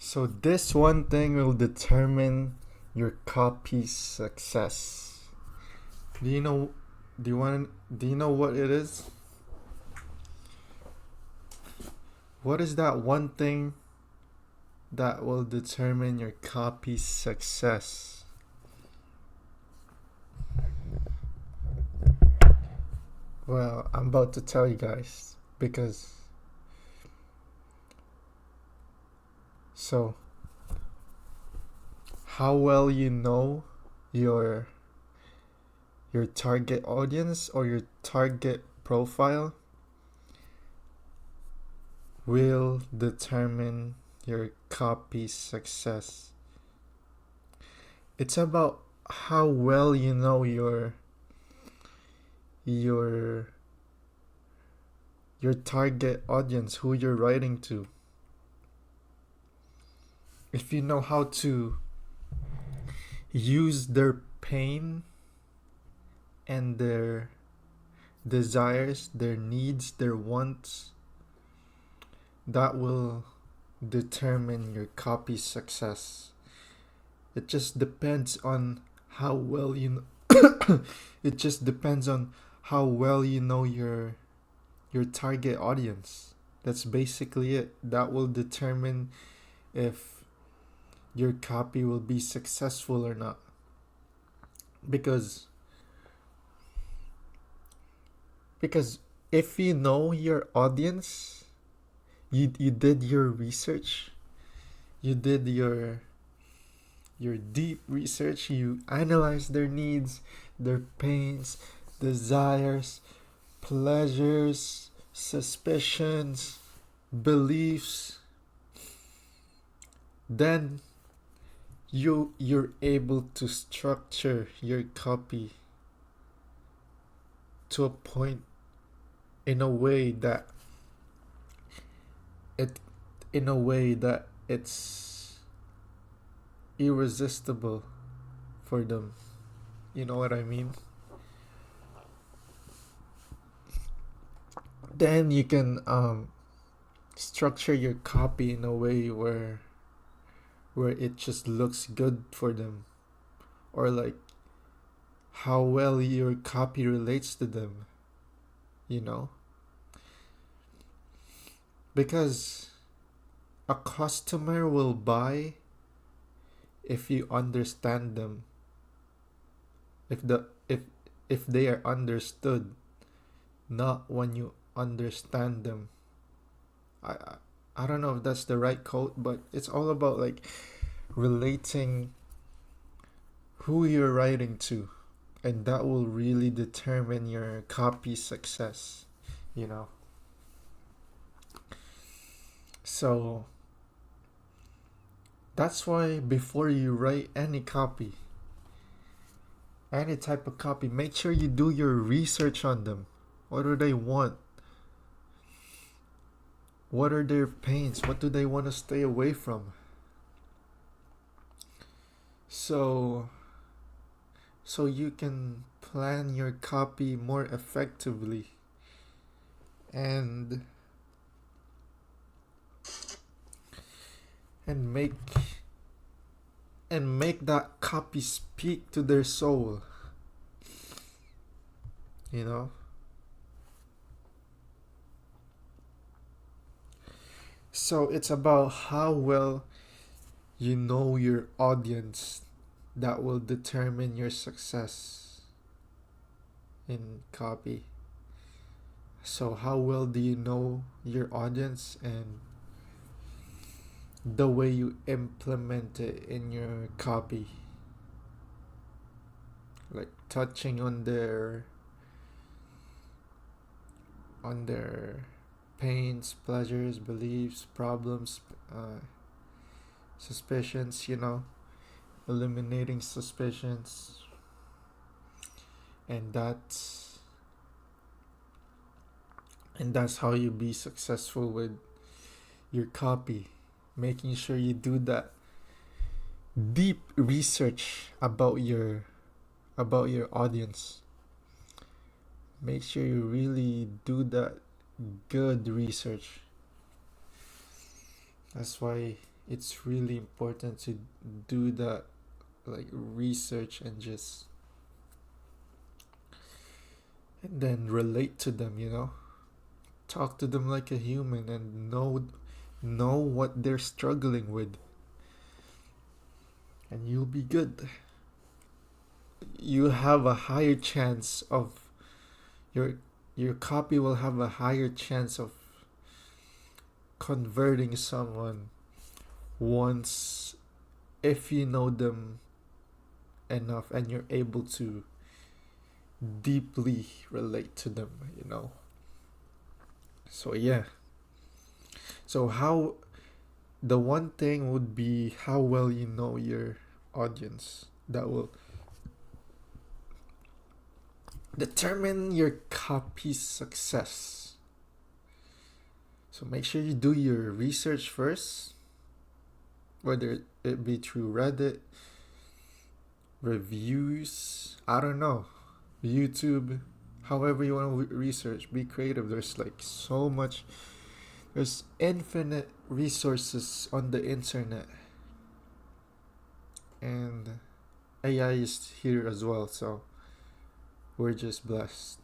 So this one thing will determine your copy's success. Do you know do you know what it is? What is that one thing that will determine your copy's success? Well, I'm about to tell you guys because so how well you know your your target audience or your target profile will determine your copy success. It's about how well you know your your target audience, who you're writing to. If you know how to use their pain and their desires, their needs, their wants, that will determine your copy success. It just depends on how well you know it just depends on how well you know your target audience. That's basically it. That will determine if your copy will be successful or not. Because because if you know your audience, you did your research, you did your deep research, you analyze their needs, their pains, desires, pleasures, suspicions, beliefs, then you're able to structure your copy to a point in a way that it in a way that it's irresistible for them. You know what I mean? Then you can structure your copy in a way where it just looks good for them, or like how well your copy relates to them, you know? Because a customer will buy if you understand them. If they are understood, not when you understand them. I I don't know if that's the right quote, but it's all about like relating who you're writing to, and that will really determine your copy success, you know. So that's why before you write any type of copy, make sure you do your research on them. What do they want? What are their pains? What do they want to stay away from? So so you can plan your copy more effectively and and make and make that copy speak to their soul, you know. So it's about how well you know your audience that will determine your success in copy. So how well do you know your audience, and the way you implement it in your copy, like touching on their pains, pleasures, beliefs, problems, suspicions, you know, eliminating suspicions. And that's how you be successful with your copy, making sure you do that deep research about your audience. Make sure you really do that good research. That's why it's really important to do that, like, research, and then relate to them, talk to them like a human and know what they're struggling with, and you'll be good. You have a higher chance of your your copy will have a higher chance of converting someone once, if you know them enough and you're able to deeply relate to them. So yeah. So how the one thing would be how well you know your audience. That will determine your copy's success. So make sure you do your research first, whether it be through Reddit, reviews, I don't know, YouTube, however you want to research. Be creative. There's like so much, there's infinite resources on the internet, and AI is here as well, so we're just blessed.